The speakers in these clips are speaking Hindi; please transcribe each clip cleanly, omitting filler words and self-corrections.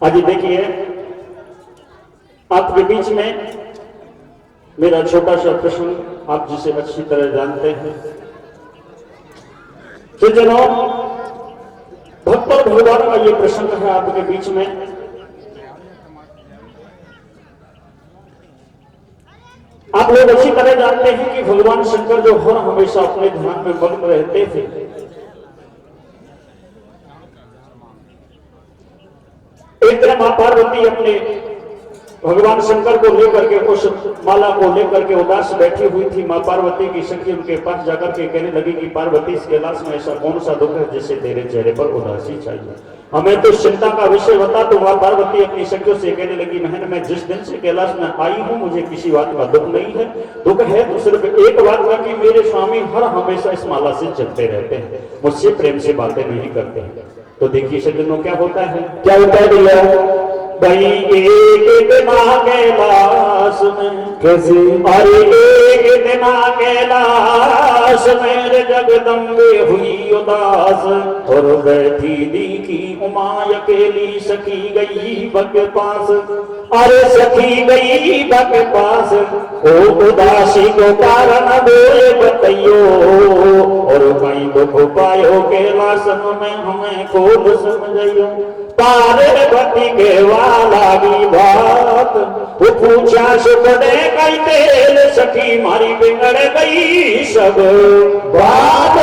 आज देखिए आपके बीच में मेरा छोटा सा प्रश्न, आप जिसे अच्छी तरह जानते हैं। तो जनाब भक्त और भगवान का ये प्रसंग है आपके बीच में। आप लोग अच्छी तरह जानते हैं कि भगवान शंकर जो हर हमेशा अपने ध्यान में मग्न रहते थे। एक तरह मां पार्वती अपने भगवान शंकर को लेकर के उस माला को लेकर के उदास बैठी हुई थी। मां पार्वती की सखी उनके पास जाकर के कहने लगी कि पार्वती, इस कैलाश में ऐसा कौन सा दुख है जिससे तेरे चेहरे पर उदासी चाहिए, हमें तो चिंता का विषय बता। तो मां पार्वती अपनी सखियों से कहने लगी, बहन मैं जिस दिन से कैलाश में आई हूं मुझे किसी बात का दुख नहीं है। दुख है तो सिर्फ एक बात का कि मेरे स्वामी हर हमेशा इस माला से चलते रहते हैं, मुझसे प्रेम से बातें नहीं करते हैं। तो देखिए सज्जनों क्या होता है, क्या होता है भैया भाई, एक दिना कैलाश में कैसे, अरे एक दिना कैलाश मेरे जगदम्बे हुई उदास, और बैठी देखी उमा अकेली सखी गई बग पास, अरे सखी गई बग पास, ओ उदासी को कारण बोले बतैयो, और कहीं दुख पायो कैलाश में हमें खोल समझियो। पार्वती के वाला की बात वो पूछा सुखड़े कई तेल, सखी मारी बिगड़ गई सब बात,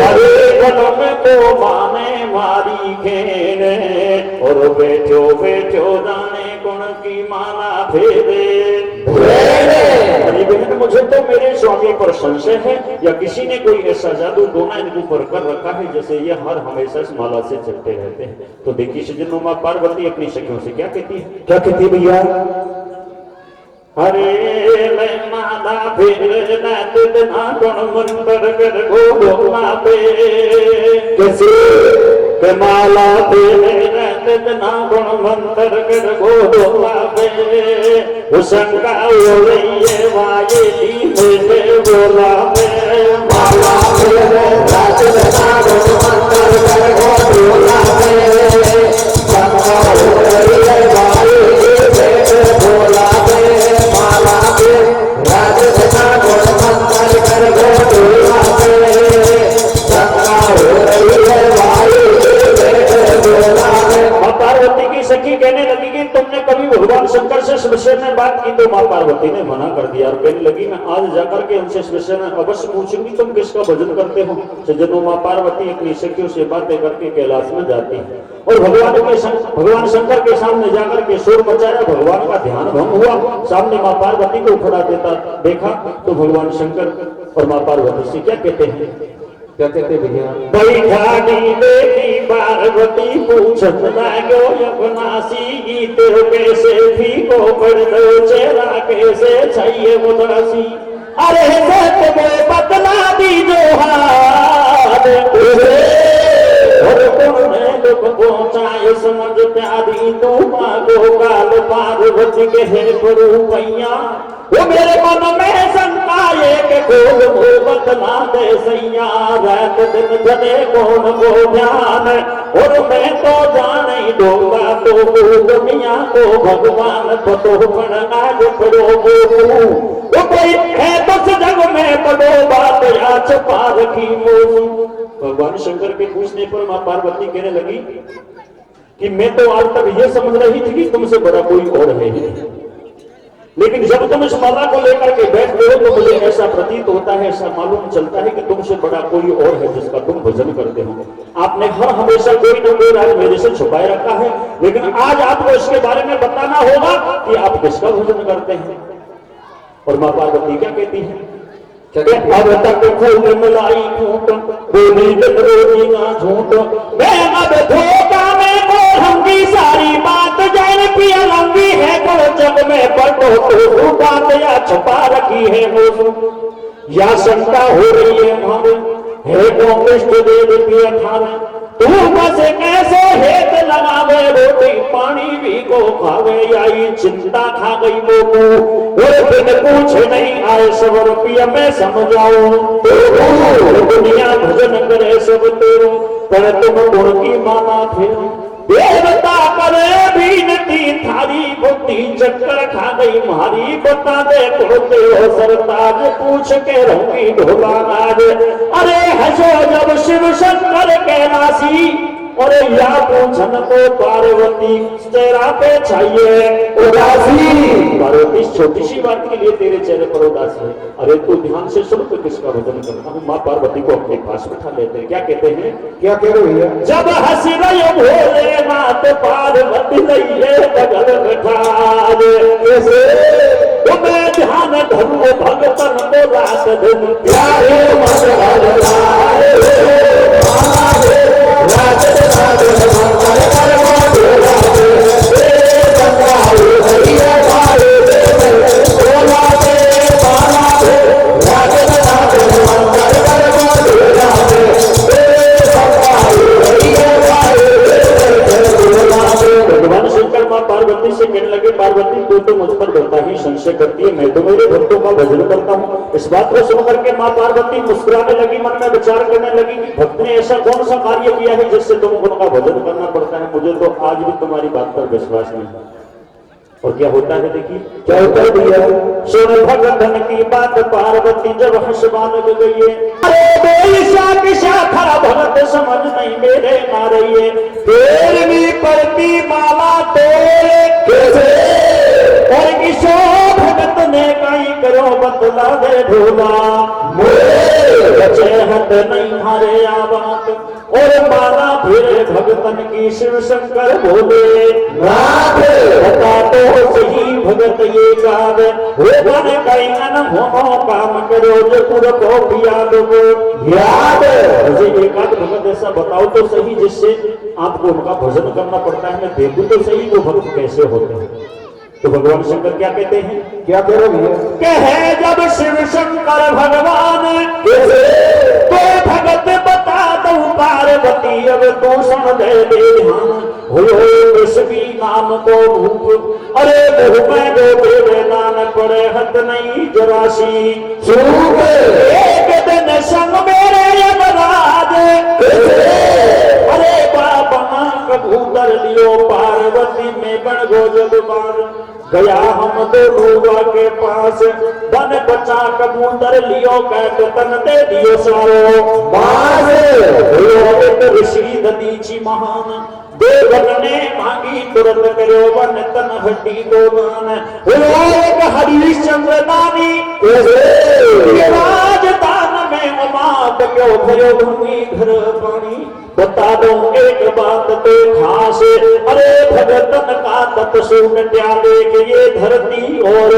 हरे कदम को माने मारी खेने, और बैठो बैठो जाने कौन की माला फेरे। बहन मुझे तो मेरे स्वामी पर संशय है, या किसी ने कोई ऐसा जादू टोना इनके ऊपर कर रखा है जैसे ये हर हमेशा इस माला से चलते रहते हैं। तो देखिए सज्जनों मां पार्वती अपनी सखियों से क्या कहती है, क्या कहती है भैया, अरे मैं माला फेर ना कौन मंत्र कर गोला पे, कैसे के माला फेर ना कौन मंत्र कर गोला पे, शंका हो रही है वाये धीमे बोला पे, माला फेर ना कौन मंत्र कर गोला पे, शंका हो रही है वाये धीमे बोला पे, माला फेर ना कौन मंत्र कर गोला पे, शंका हो रही है वाये धीमे बोला पे। पार्वती की सखी कहने लगी कि तुमने कभी भगवान शंकर से इस विषय में बात की? तो मां पार्वती ने मना कर दिया और कहने लगी मैं आज जाकर के उनसे इस विषय में अवश्य पूछूंगी तुम किसका भजन करते हो। सज्जनों मां पार्वती अपनी सखियों से बातें करके कैलाश में जाती है और भगवान शंकर के सामने जाकर के शोर मचाया। भगवान का ध्यान भंग हुआ, सामने मां पार्वती को खड़ा देता देखा तो भगवान शंकर और मां पार्वती से क्या कहते हैं, क्या कहते भैया, बैठानी देखी पार्वती पूछत लागो अपनासी, तेरे कैसे भी को पड़ दो चेहरा कैसे चाहिए उदासी, अरे सत में बतला दी जो हाथ और तुमने दुख पहुंचाए समझ प्यारी तू माँ को काल पार्वती के है रुपैया, वो मेरे मन में शंका एक खोल हो बतला दे सैया, रात दिन जने कौन को ध्यान, और मैं तो जान ही दूंगा तो दुनिया को भगवान पतो पण आज करो वो कोई है तो जग में बड़ो बात या छुपा रखी मोह। भगवान शंकर के पूछने पर मां पार्वती कहने लगी कि मैं तो आज तक ये समझ रही थी कि तुमसे बड़ा कोई और है ही, लेकिन जब तुम इस माला को लेकर के बैठते हो तो मुझे ऐसा प्रतीत होता है, ऐसा मालूम चलता है कि तुमसे बड़ा कोई और है जिसका तुम भजन करते हो। आपने हर हमेशा कोई ना कोई राज मेरे से छुपाए रखा है, लेकिन आज आपको इसके बारे में बताना होगा कि आप किसका भजन करते हैं। और मां पार्वती क्या कहती है, अब तक फूल मिलाई झूठ बोली रोटी ना झूठ, मैं अब धोखा में बोलूंगी सारी बात, जान पिया लंबी है तो जग में पढ़ो तो बात या छुपा रखी है मोसू, या शंका हो रही है हमें है तो कृष्ण देव की अखाने, तू बस कैसे हेत लगावे रोटी पानी भी को खावे, आई चिंता खा गई मोको और बिन पूछे नहीं आए सब रुपया में समझाओ, तो दुनिया भजन करे सब तेरो पर तुम गुण की माना फिर, देवता करे भी मारी बुद्धि चक्कर खा गई मारी बता दे कहते हो सरताज पूछ के रहूंगी ढोला आज अरे हंसो जब शिव शंकर कैलाशी और या पूछन को पार्वती चेहरा पे चाहिए उदासी पार्वती छोटी सी बात के लिए तेरे चेहरे पर उदासी है अरे तू ध्यान से सुन तो किसका भजन करता हूँ माँ पार्वती को अपने पास बिठा लेते हैं क्या कहते हैं क्या कह रहे भैया जब हंस रहे भोलेनाथ पार्वती लइए बगल बैठा कैसे मैं ध्यान धरू भगतन को रात दिन प्यारे पार्वती से कहने लगे पार्वती तू तो मुझ पर बता ही संशय करती है मैं तो मेरे भक्तों का भजन करता हूँ इस बात को सुनकर के माँ पार्वती मुस्कुराने लगी मन में विचार करने लगी कि भक्त ने ऐसा कौन सा कार्य किया है जिससे तुमको उनका भजन करना पड़ता है मुझे तो आज भी तुम्हारी बात पर विश्वास नहीं और क्या होता है देखिए क्या होता है भैया सुन भगतन की बात पार्वती जब हंसवान गई है अरे शाखा भगत समझ नहीं मेरे नारिये तेरहवीं पड़ती माला तोरे कैसे और किशो भगत ने कहीं करो बतला दे ढोला बचे हट नहीं हारे आवाज और माला फिर भगतन की शिव शंकर बोले बता तो सही भगत ये काग वो बन कहीं होनो काम करो जो पूरा को याद हो याद मुझे एक आध भगत ऐसा बताओ तो सही जिससे आपको उनका भजन करना पड़ता है मैं देखूं तो सही वो भक्त कैसे होते हैं तो भगवान शंकर क्या कहते हैं क्या कह रहे हैं कहे जब शिव शंकर भगवान तो भगत बता दो पार्वती अब तू सुन दे ध्यान हो विश्वी नाम को रूप अरे मुँह में जो तेरे दान पड़े हद नहीं जरासी एक दिन संग मेरे यमराज अरे बाबा कबूतर लियो पार्वती में बन गो जगबान गया हम दो लोगों के पास बन बचा कबूतर लियो कैद तन दे दियो सारो बास एक ऋषि ददीची महान देवन ने मांगी तुरंत करो वन तन हड्डी को दान एक हरिश्चंद्र दानी राजदान में उमाप क्यों भयो भूमि घर पानी बता दो एक बात तो खास अरे भगतन का तत् सुन त्यागे कि ये धरती और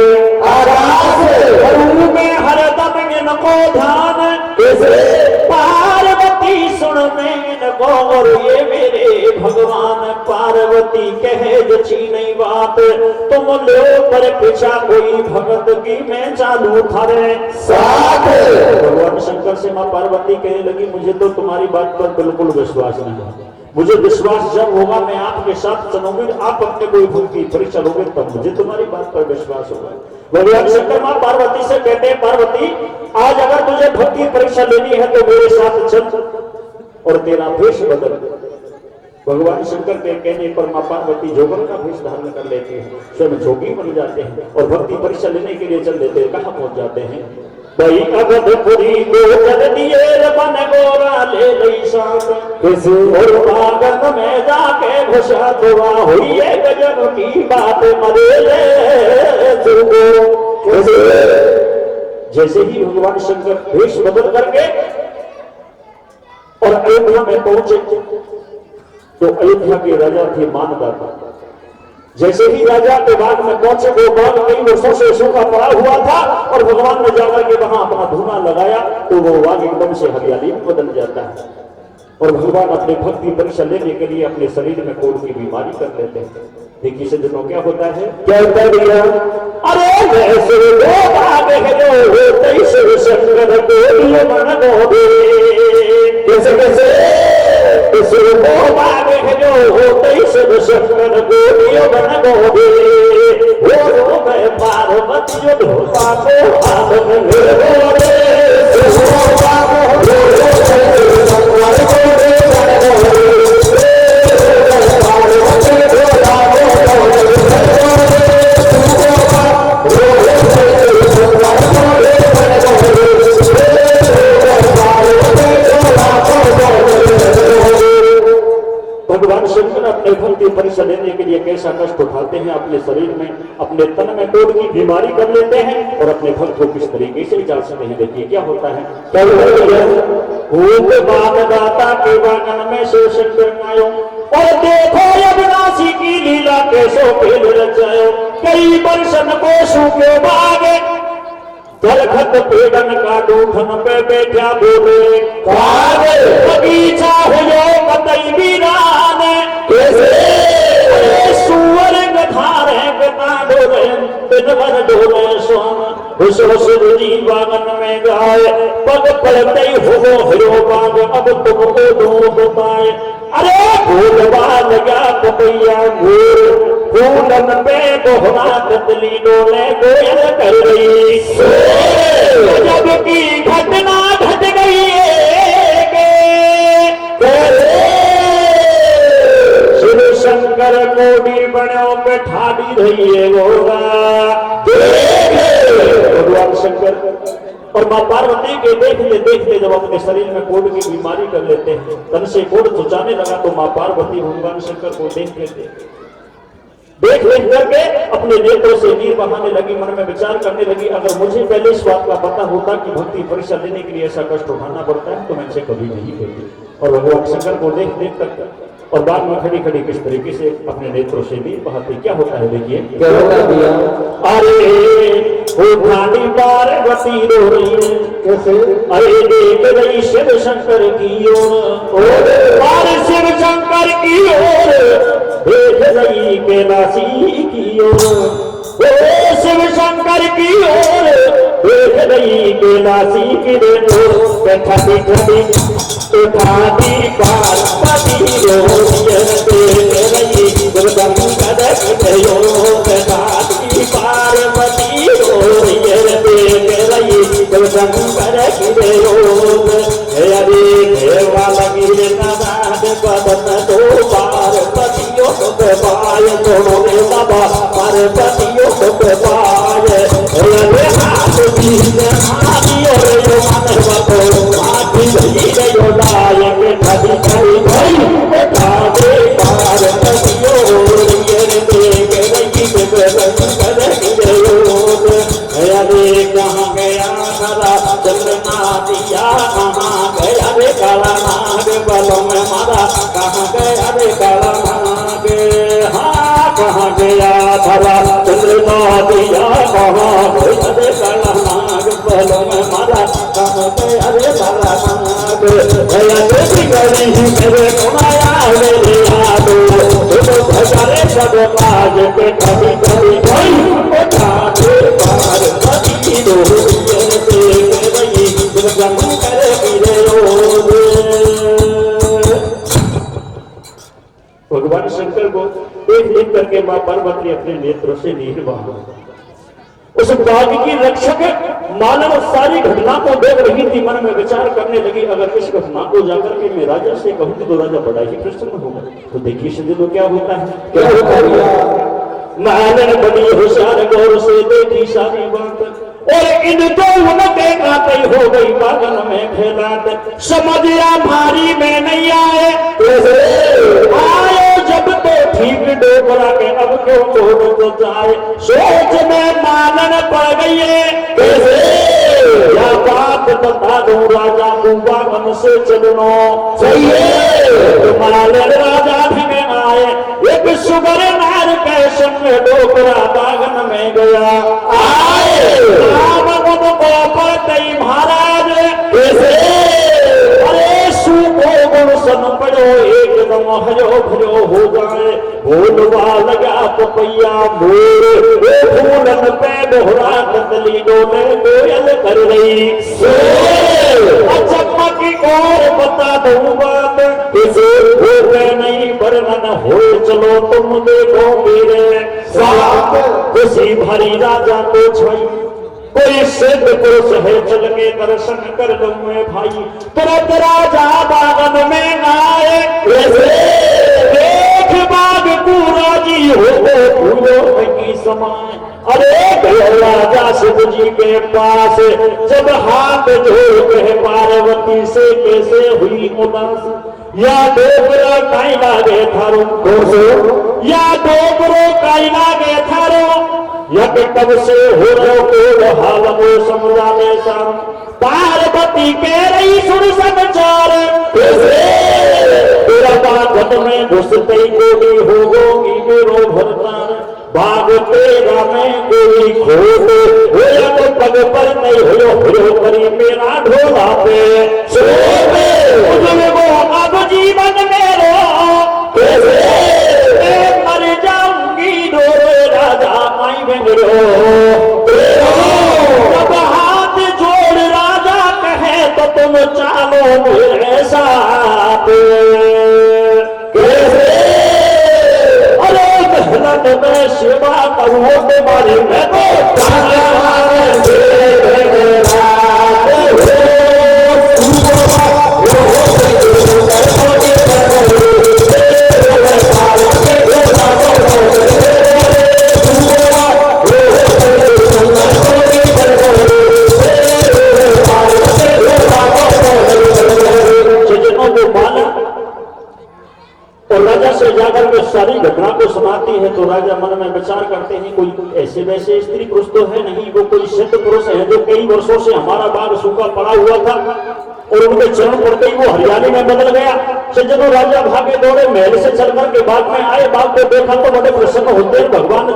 आकाश में हरदम इनको ध्यान पार्वती सुन में इनको और ये मेरे भगवान पार्वती कहे जची नहीं बात तुम लो पर पीछा कोई भगत की मैं चालू थारे साथ भगवान शंकर से माँ पार्वती कहने लगी मुझे तो तुम्हारी बात पर बिल्कुल विश्वास नहीं है मुझे विश्वास जब होगा मैं आपके साथ चलूंगी आप अपने कोई भक्ति परीक्षा लोगे तब मुझे तुम्हारी बात पर विश्वास होगा भगवान शंकर माँ पार्वती से कहते हैं पार्वती आज अगर तुझे भक्ति परीक्षा लेनी है तो मेरे साथ चल और तेरा भेष बदल भगवान शंकर के कहने पर माँ पार्वती जोगन का भेष धारण कर लेते हैं स्वयं जोगी बन जाते हैं और भक्ति परीक्षा लेने के लिए चल देते हैं कहाँ पहुंच जाते हैं भाई अवधपुरी को जल दिए बन गोरा ले लई साथ और पागल में जाके घुसा दुआ हुई है गजन की बात मरे जैसे ही भगवान शंकर भेष बदल करके और अयोध्या में पहुंचे तो अयोध्या के राजा थे मानदाता जैसे ही राजा के बाग में पहुंचे वो बाग कई वर्षों से सूखा पड़ा हुआ था और भगवान ने जाकर के वहां अपना धुना लगाया तो वो बाग एकदम से हरियाली में बदल जाता है और भगवान अपने भक्ति परीक्षा लेने के लिए अपने शरीर में कोढ़ की बीमारी कर लेते हैं देखिए सज्जनों क्या होता है भैया अरे वैसे वो बाग है जो होते ही शिव शंकर कैसे कैसे वो बाग है जो होते ही शिव शंकर गोलियों बन गोबे वो मैं पार्वती जो ढोला को हाथ में शंकर अपने भक्ति परीक्षा लेने के लिए कैसा कष्ट उठाते हैं, अपने शरीर में, अपने तन में कोढ़ की बीमारी कर लेते हैं और अपने भक्त को किस तरीके से जांचते हैं। देखिए क्या होता है। दाता के बागन में शिव शंकर आयो और देखो अविनाशी की लीला कैसो खेल रचायो। कई वर्षन को सूखे बागे दरखत पेड़न का डूठन पे बैठा बोले बगीचा हो कतई वीरान कैसे सुअर गधारे गता डोले दिन भर डोले सोन उस जी बागन में गाए पग पड़ते हो हिरो बाग अब तुमको दो बताए। अरे भूलवा लगा पपैया मोर फूलन पे दोहरा तितली डोले कोयल कर रही। जब की घटना घट गई शिव शंकर कोडी बनो पे ठाड़ी रही है भगवान शंकर और मां पार्वती के देखते जब अपने शरीर में कोढ़ की बीमारी कर लेते हैं, तन से कोढ़ चुचाने लगा तो मां पार्वती भगवान शंकर को देख करके अपने नेत्रों से नीर बहाने लगी, मन में विचार करने लगी, अगर मुझे पहले इस बात का पता होता कि भक्ति परीक्षा लेने के लिए ऐसा कष्ट उठाना पड़ता है तो मैं इसे कभी नहीं करती। और भगवान शंकर को देख कर और बाद में खड़ी खड़ी किस तरीके से अपने नेत्रों से नीर बहाते। क्या होता है देखिए क्या होता है। अरे उठानी पार्वती रो रही है कैसे। अरे देख रही शिव शंकर की ओर और शिव शंकर की ओर देख रही कैलाशी की ओर शिव शंकर की ओर देख रही कैलाशी की ओर ठंडी ठंडी उठानी पार्वती रो देख रही शंकर की ओर उठानी पार्वती रो देख रही शंकर की ओर। अरे देवा लगी नाद बदन दो पार्वतियों को पाय दोनों बाबा पार्वतियों को पाय। अरे हाथ भी हाथी और यो मानव को हाथी भी गयो लायक खड़ी खड़ी भाई उठाने पार्वतियों ये देख रही शंकर की ओर। अरे कहाँ गया हरा चंद्रमा दिया कहाँ गया रे काला नाग बलों में मारा कहाँ गया रे काला नाग। हाँ कहाँ गया हरा चंद्रमा दिया कहाँ गया रे काला नाग बलों में मारा कहाँ गया रे काला नाग। गया देवी गली मेरे कुमाया मेरे यादो तो भजारे सब बाज पे कभी कभी भाई उठा दे पार्वती दो देख रही शंकर की ओर। भगवान शंकर को देख करके मां पार्वती अपने नेत्रों से नीर बहा। उस बाग की रक्षक मानव सारी घटना को देख रही थी, मन में विचार करने लगी, अगर इस घटना को जाकर के मैं राजा से कहूंगी तो राजा बड़ा ही प्रसन्न होगा। तो देखिए सज्जनों क्या होता है क्या होता है। मालन बड़ी होशियार गौर से देखी सारी बात और इन दोनों देखा कई हो गई बागन में फैलात। समझिया भारी में नहीं आए जब तो ठीक डोबरा के अब क्यों तोड़ तो जाए। सोच में मालन पड़ गई है कैसे या बात बता दूं राजा को बागन से चलनो सही है। मालन राजा भी में आए एक सुगर नार के संग डोबरा बागन में गया आए महाराज कैसे। अरे सूखो गुण सन पड़ो एकदम हजो भजो हो जाए। बोलवा लगा पपैया मोर फूलन पे दोहरा तितली डोले कोयल कर रही। चमक और बता दूं बात किसी हो गए नहीं वर्णन हो चलो तुम देखो मेरे साथ खुशी भरी राजा को छाई। कोई सिद्ध पुरुष है चल के दर्शन कर लूं मैं भाई। तुरंत राजा बागन में आए देख बाग पूरा जी हो फूलों की समाए। अरे राजा शिव जी के पास जब हाथ जोड़ के पार्वती से कैसे हुई उदास। या डोबरो काई लागे थारो या डोबरो काई लागे थारो या के कब से हो रहो को हाल वो समझा में सम पार्वती कह रही सुन समाचार तेरा बात में घुसते ही गोली होगी मेरो भरतार बाग तेरा में कोई खोट होया तो पग पर नहीं हो करी मेरा ढोला पे सोबे उजले वो अब जीवन मेरो कैसे मैं मर जाऊंगी डोरे राजा आई बेंगरो जब हाथ जोड़ राजा कहे तो तुम चालो मेरे साथ कैसे अरे मेहनत में सेवा करूँ तुम्हारी मैं तो और राजा से जाकर के सारी घटना को सुनाती है तो राजा मन में विचार करते हैं कोई ऐसे वैसे स्त्री पुरुष तो है नहीं, वो कोई सिद्ध पुरुष है जो कई वर्षों से हमारा बाग सूखा पड़ा हुआ था और उनके चरण पड़ते ही वो हरियाली में बदल गया। सज्जनों राजा भागे दौड़े महल से चलकर के बाग में आए, बाग को देखा तो बड़े प्रसन्न होते हैं भगवान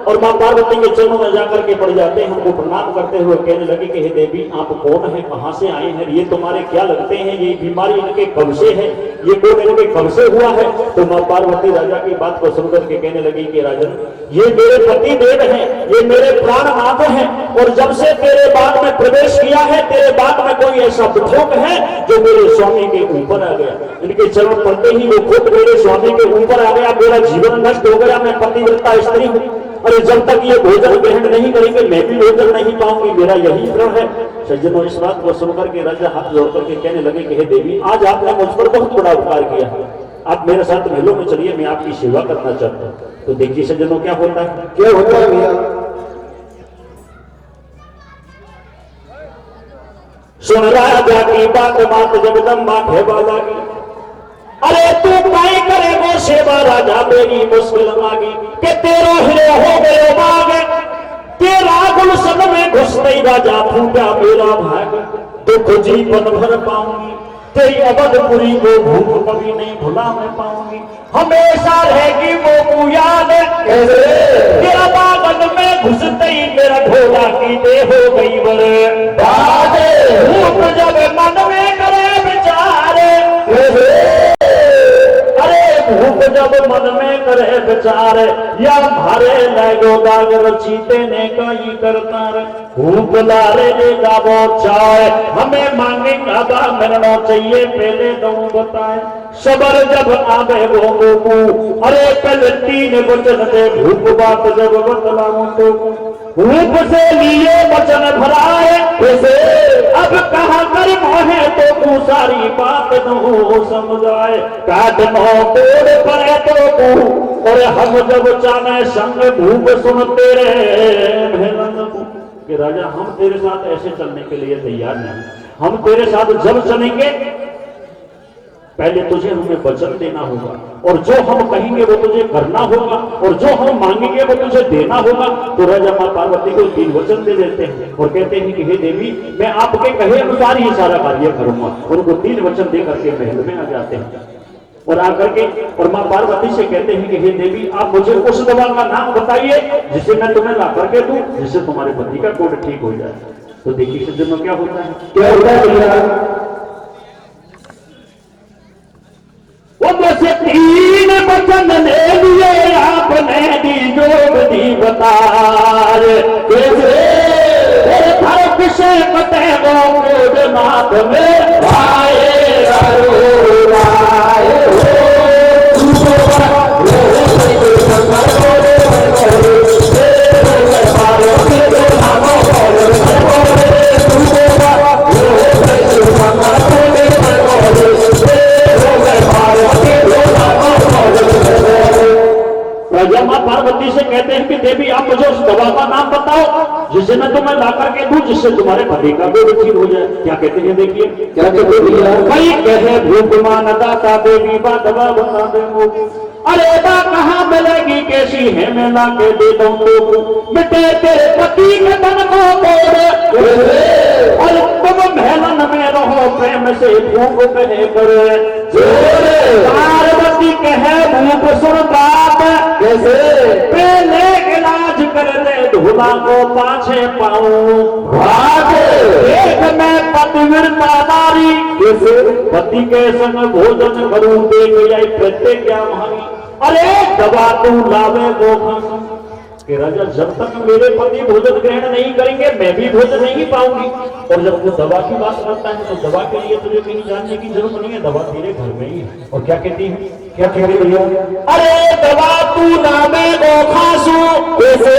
और मां पार्वती के चरणों में जाकर के पड़ जाते हैं, उनको प्रणाम करते हुए कहने लगे कि हे देवी आप कौन है, कहां से आए हैं, ये तुम्हारे क्या लगते हैं, ये बीमारी इनके कब से है, ये कौन इनके कब से हुआ है। तो मां पार्वती राजा की बात को सुनकर के कहने लगी कि राजन ये मेरे पति देव हैं, ये मेरे प्राणनाथ हैं और जब से तेरे बाग में प्रवेश किया है तेरे बाग में कोई ऐसा विठोक है जो मेरे स्वामी के ऊपर आ गया, इनके चरण पड़ते ही वो खुद मेरे स्वामी के ऊपर आ गया, मेरा जीवन नष्ट हो गया, मैं पतिव्रता स्त्री हूँ। अरे जब तक ये भोजन ग्रहण नहीं करेंगे मैं भी भोजन नहीं पाऊंगी, मेरा यही प्रण है। सज्जनों इस बात को सुनकर के राजा हाथ जोड़ करके कहने लगे कि हे देवी आज आपने मुझ पर बहुत बड़ा उपकार किया है, आप मेरे साथ महलों में चलिए, मैं आपकी सेवा करना चाहता हूँ। तो देखिए सज्जनों क्या होता है, क्या होता है भैया। सुन राजा की बात बात जगदम्बा ठेवा लगी, अरे तू काई करे वो सेवा राजा मेरी मुश्किल मांगी के तेरो हीरो हो गयो बाग, तेरा गुलशन में घुसते राजा फूटा मेरा भाग, दुख जीवन भर पाऊंगी तेरी अवधपुरी को भूख कभी नहीं भुला मैं पाऊंगी, हमेशा रहेगी वो याद तेरा बागन में घुसते ही मेरा ढोला की दे हो गई बर्बाद, भूख जब मन में करे विचार, अरे भूख जब मन में करे विचार या भारे लगो दागर चीते ने कई करतार, भूख लारे ले जाबो चाय हमें मांगेगा बा मिलना चाहिए पहले दो बताए, सबर जब आवे वो को अरे कल तीन वचन दे भूख बात जब बतलाऊं तो भूख से लिए वचन भराए उसे अब कहा कर मोहे तो तू सारी बात दो समझाए, काट नो तोड़ पड़े तो तू और हम जब चाहे संग भूख सुनते रहे कि राजा हम तेरे साथ ऐसे चलने के लिए तैयार नहीं, हम तेरे साथ जब चलेंगे पहले तुझे हमें वचन देना होगा और जो हम कहेंगे वो तुझे करना होगा और जो हम मांगेंगे वो तुझे देना होगा। तो राजा मां पार्वती को 3 वचन दे देते हैं और कहते हैं कि हे देवी मैं आपके कहे अनुसार ही सारा कार्य करूंगा, उनको 3 वचन दे करके महल में आ जाते हैं और आकर के और मां पार्वती से कहते हैं कि हे देवी आप मुझे उस दवा का नाम बताइए जिसे मैं तुम्हें ला करके दूं जिससे तुम्हारे पति का कोढ़ ठीक हो जाए। तो देखिए सज्जनों क्या होता है, क्या होता है भैया। वो मुझसे 3 वचन ले लिए आपने दी जोग दी बतार, किसे पते वो कोड मात में भाए राजा मां पार्वती से कहते हैं कि देवी आप मुझे उस दवा का नाम बताओ जिसे मैं तुम्हें ला करके दूं, जिससे तुम्हारे पति का भी ठीक हो जाए। क्या कहते हैं देखिए, क्या कहते भैया? भाई कहे भूपमान दाता देवी बा दवा बता दे मुझे। अरे बा कहाँ मिलेगी कैसी है मैं ला के दे दूं तो मिटे तेरे पति के तन को तोड़े, और तुम महलन में रहो प्रेम से भूख कहे करे। पार्वती कहे भूख सुन बात कैसे? पहले इलाज कर दे धूला को पाछे पाऊं एक मैं पतिव्रता नारी कैसे पति के संग भोजन करूं देख जाए प्रत्येक क्या भावी। अरे दवा तू लावे वो खाऊं कि राजा जब तक मेरे पति भोजन ग्रहण नहीं करेंगे मैं भी भोजन नहीं पाऊंगी। और जब वो दवा की बात करता है तो दवा के लिए तुझे कहीं जानने की जरूरत नहीं है, दवा तेरे घर में ही है। और क्या कहती है, क्या कह रही है? अरे दवा तू नामे वो खासू कैसे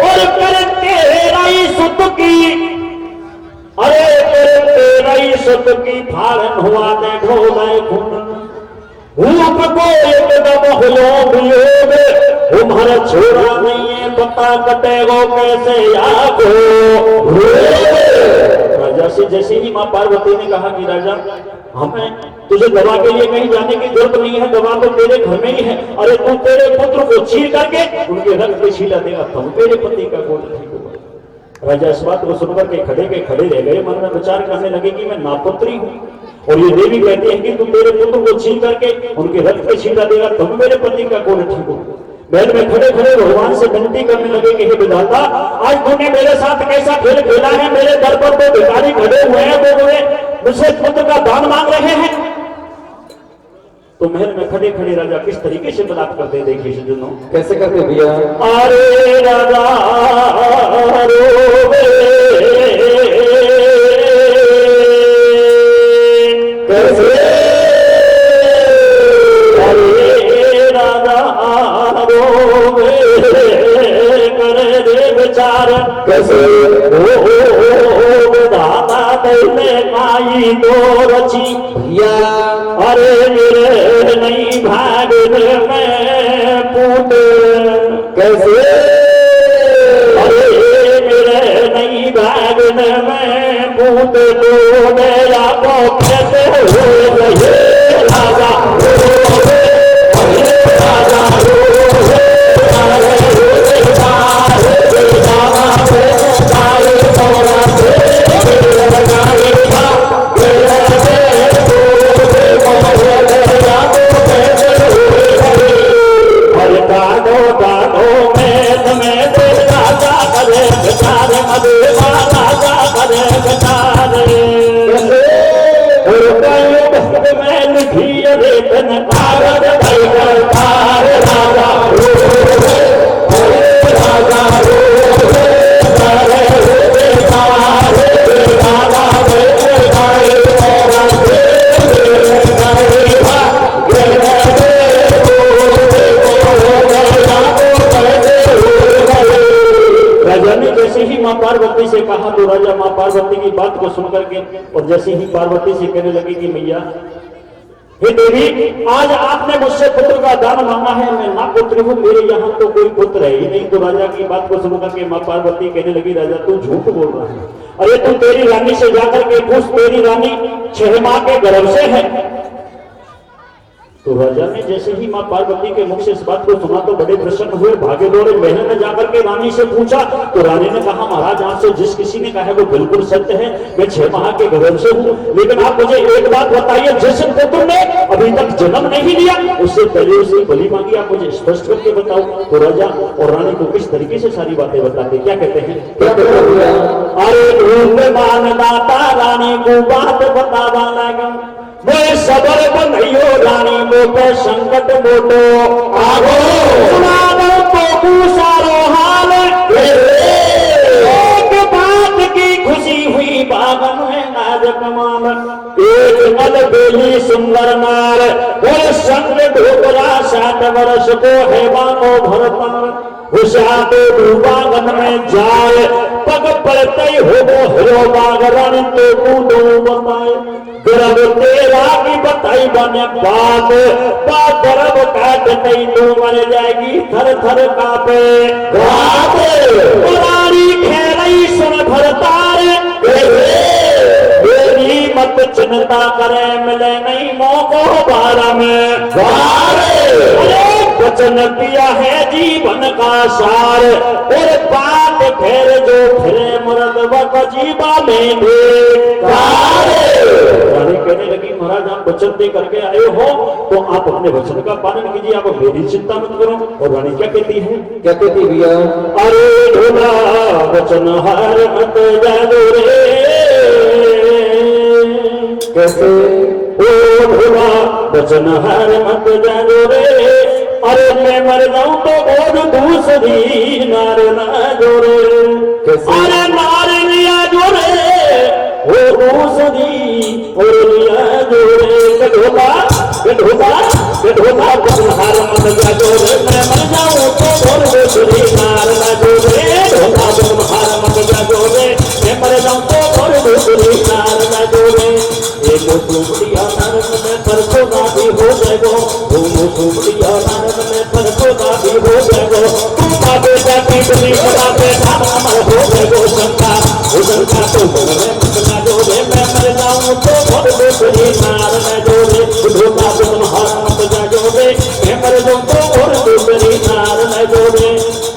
और कर तेरा ही सुत की, अरे तेरा ही सुत की फाड़न हुआ देखो मैं खून भूख को एकदम हो तुम्हारा छोड़ा नहीं है पता कटेगो कैसे आगो। राजा से जैसे ही मां पार्वती ने कहा कि राजा हमें तुझे दवा के लिए कहीं जाने की जरूरत नहीं है, दवा तो तेरे घर में ही है। अरे तू तेरे पुत्र को चीर करके उनके रक्त पे छीटा देगा तुम तेरे पति का गोद ठीक होगा। राजा इस बात को सुनकर के खड़े रह गए, मन में विचार करने लगे कि मैं नापुत्री हूँ और ये देवी कहती है कि तू तेरे पुत्र को छीन करके उनके रक्त पे छीटा देगा तुम मेरे पति का गोद ठीक होगा। बैल में खड़े भगवान से विनती करने लगे कि हे विधाता आज तूने मेरे साथ कैसा खेल खेला है, मेरे दर पर तो भिखारी खड़े हुए हैं वो मुझसे पुत्र का दान मांग रहे हैं। तो महल में खड़े राजा किस तरीके से बात करते हैं देखिए सुनो कैसे करते भैया? अरे राजा रोवे कैसे, अरे राजा रोवे करे दे विचार कैसे विधाता तैने माई तो रची भैया अरे मेरे नहीं भागने में पूत कैसे? अरे मेरे नहीं भागने में पूत तो मेरा को कैसे हो गए राजा पार्वती से कहा तो राजा मां पार्वती की बात को सुनकर के और जैसे ही पार्वती से कहने लगी कि मैया हे देवी आज आपने मुझसे पुत्र का दान मांगा है, मैं ना पुत्र हूँ, मेरे यहाँ तो कोई पुत्र है ही नहीं। तो राजा की बात को सुनकर के मां पार्वती कहने लगी राजा तू झूठ बोल रहा है, अरे तू तेरी रानी से जाकर के पूछ, तेरी रानी 6 माह के गर्भ से है। तो राजा ने जैसे ही मां पार्वती के मुख से इस बात को सुना तो बड़े प्रसन्न हुए, भागे दौड़े महल में जाकर के रानी से पूछा तो रानी ने कहा महाराज आपसे जिस किसी ने कहा है वो बिल्कुल सत्य है, मैं 6 माह के गर्भ से हूँ, लेकिन आप मुझे एक बात बताइए जिस पुत्र ने अभी तक जन्म नहीं लिया उससे पहले उसकी बलि मांगी, आप मुझे स्पष्ट करके बताओ। तो राजा और रानी को किस तरीके से सारी बातें बताते, क्या कहते हैं? अरे मानदाता रानी को बात बतावा लगा, मैं सबर बनइयो रानी मोटे संकट मोटो आगो सुना दो तो सारो हाल। एक बात की खुशी हुई बागन में नाज कमाल, एक नल बेली सुंदर नार और संग ढोकरा 7 वर्ष को हेवानो भरतार, हुशाते बागन में जाए पग पड़ते हो हिरो बागरण तो कूदो बताए। गर्भ तेरा की बताई बने बात गर्भ काट नहीं तू मर जाएगी थर थर कापे पुरानी खेलई सुन भरतार मेरी मत चिंता करे मिले नहीं मौको बारा में वचन दिया है जीवन का सार और बात फिर जो फिरे मरद वक जीवा में रानी कहने लगी महाराज आप वचन दे करके आए हो तो आप अपने वचन का पालन कीजिए आप मेरी चिंता मत करो। और रानी क्या कहती है भैया अरे ढोला वचन हार मत जानो रे कैसे ओ ढोला वचन हार मत जानो रे अरे मैं मर जाऊं तो और दूसरी नार ना जोरे अरे नार लिया जोरे वो दूसरी और लिया जोरे ढोला वचन हार मत जानो रे मैं मर जाऊं तो और दूसरी नार ना जोरे ढोला वचन हार मत जानो रे मैं मर जाऊं तो और दूसरी नार ना जोरे एक टुकड़िया नरक में परसों का भी हो जाएगो दोनों टुकड़िया नरक में परसों का भी हो जाएगो तुम बेटा की बनी बड़ा बेटा अमर हो जाएगो शंका तो मैं जोड़े मैं मर जाऊं तो और दूसरी नार न जोड़े ढोला तुम हार मत जा जोड़े मैं मर जाऊं तो और दूसरी नार न जोड़े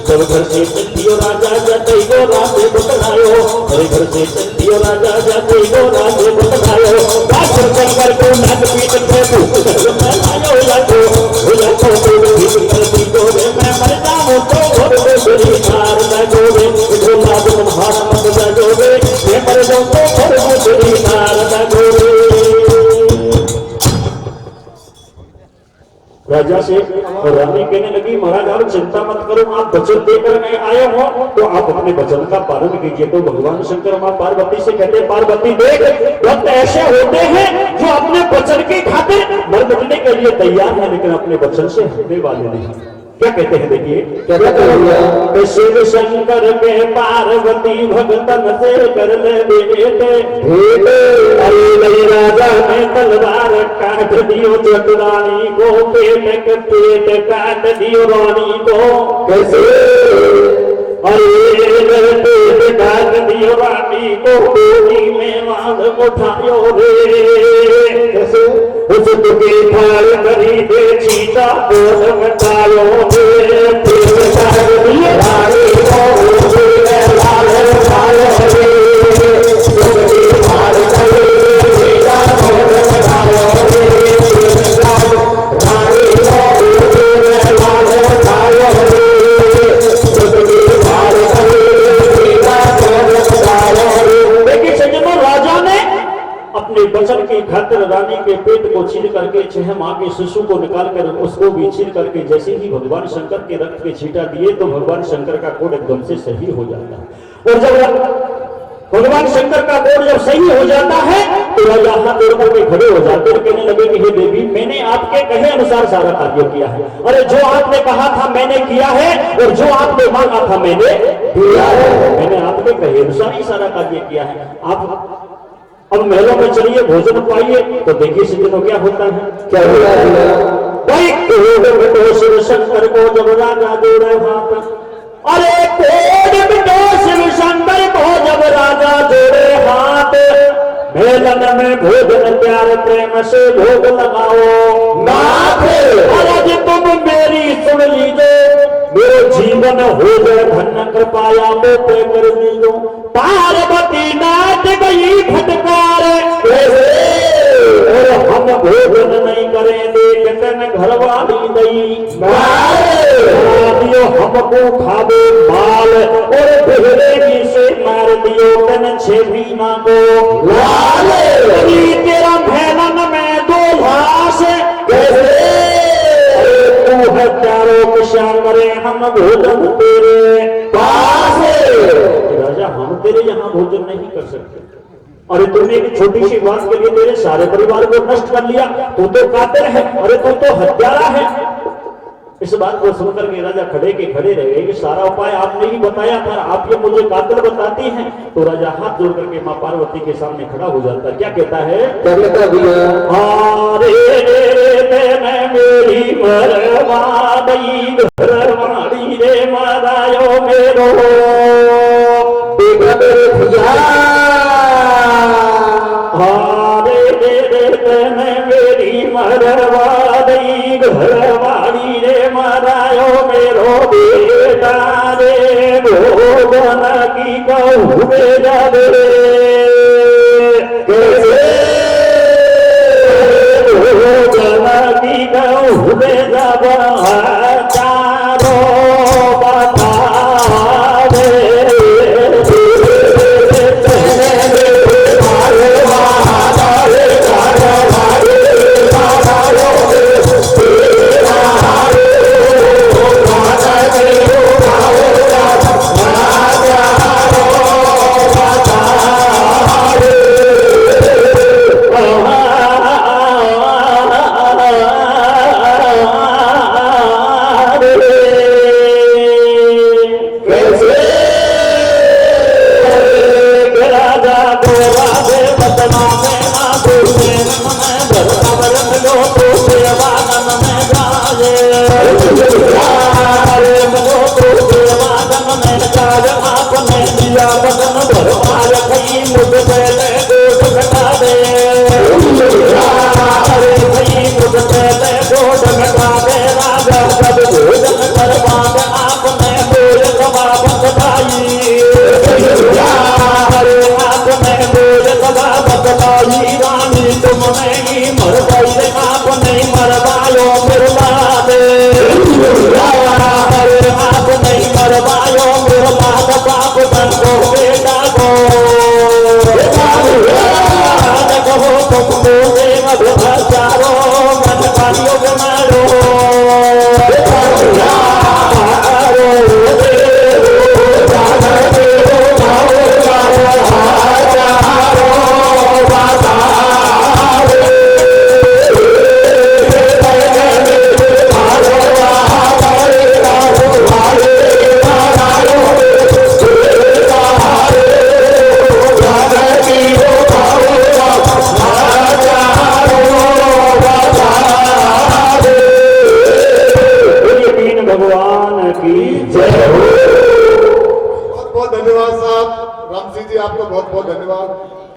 जब घर से चलियो राजा जाते गो राजे बतलायो घर से चलियो राजा जाते गो राजे बतलायो राजर शंकर को नट पीट पे भूत मैं आयो लाको तो भीतर करती जोड़े मैं मर जाऊं तो और दूसरी नार न जोड़े ढोला तुम हार मत जा जोड़े मैं मर जाऊं तो और दूसरी नार न जोड़े। राजा से और रानी कहने लगी महाराज आप चिंता मत करो आप वचन देकर के आए हो तो आप अपने वचन का पालन कीजिए। तो भगवान शंकर मां पार्वती से कहते पार्वती देख वक्त ऐसे होते हैं जो अपने वचन की खातिर मर मिटने के लिए तैयार है लेकिन अपने वचन से हटने वाले नहीं। क्या कहते हैं देखिए क्या कहते हैं शिव शंकर के पार्वती भगतन से कर ले बेटे अरे राजा ने तलवार काट दियो चतुरानी को पेट काट दियो रानी को कैसे अरे पेट काट दियो रानी को गोदी में बांध उठायो रे कैसे उस तुके फाड़ करी दे चीता बोल मचायो रे पेट काट दियो रानी को गोदी में लाल उठायो रे तुके फाड़ करी दे चीता बोल मचायो रे पेट काट रानी को गोदी में लाल उठायो रे तुके फाड़ करी दे चीता बोल मचायो रे। देखिए सज्जनों राजा ने अपने वचन की खातिर रानी के पेट को छील करके 6 माह के शिशु को निकाल कर उसको भी छील करके जैसे ही भगवान शंकर के रक्त के छींटा दिए तो भगवान शंकर का कोड एकदम से सही हो जाता है। और जब भगवान शंकर का कोड जब सही हो जाता है तो राजा हाथ जोड़ के खड़े हो जाते और कहने लगे कि हे देवी मैंने आपके कहे अनुसार सारा कार्य किया है। अरे जो आपने कहा था मैंने किया है और जो आपने मांगा था मैंने दिया है। मैंने आपके कहे अनुसार ही सारा कार्य किया है। आप अब महलों में चलिए भोजन पाइए तो देखिए सिद्धों क्या होता है क्या हुआ भाई तो शिव शंकर को जब राजा जोड़े हाथ अरे कोड बिटो शिव शंकर को जब राजा जोड़े हाथ मेलन में भोजन प्यार प्रेम से भोग लगाओ नाथ आज तुम मेरी सुन लीजिए मेरे जीवन हो गए धन कृपाया पे कर दीजो पार्वती नाच गई फटकार और हम भोजन नहीं करें देखन घर वाली दई दियो हमको खावे माल और बिहरेगी से मार दियो कन 6 महीना को लाल तेरा मेलन में 2 लाश तू है चारों किसान करे हम भोजन तेरे पास राजा हम तेरे यहाँ भोजन नहीं कर सकते। अरे तुमने एक छोटी सी बात के लिए तेरे सारे परिवार को नष्ट कर लिया। तू तो कातिल है अरे तू तो हत्यारा है इस बात को सुनकर के राजा खड़े के खड़े रह गए कि सारा उपाय आपने ही बताया था, आप ये मुझे कातिल बताती हैं। तो राजा हाथ जोड़ करके मां पार्वती के सामने खड़ा हो जाता, क्या कहता है? क्या कहता भैया? मैंने मेरी मरवाड़ी घरवाड़ी रे मरायो मेरो बेटा मेरे भैया। मैंने मेरी मरवाड़ी घरवाड़ी रे मरायो मेरो बेटा रे भोगन की कहूँ जावे कैसे? भोगन की कहूँ जावा चारो बता दे बहुत बहुत धन्यवाद साहब। राम सिंह जी आपका बहुत बहुत धन्यवाद।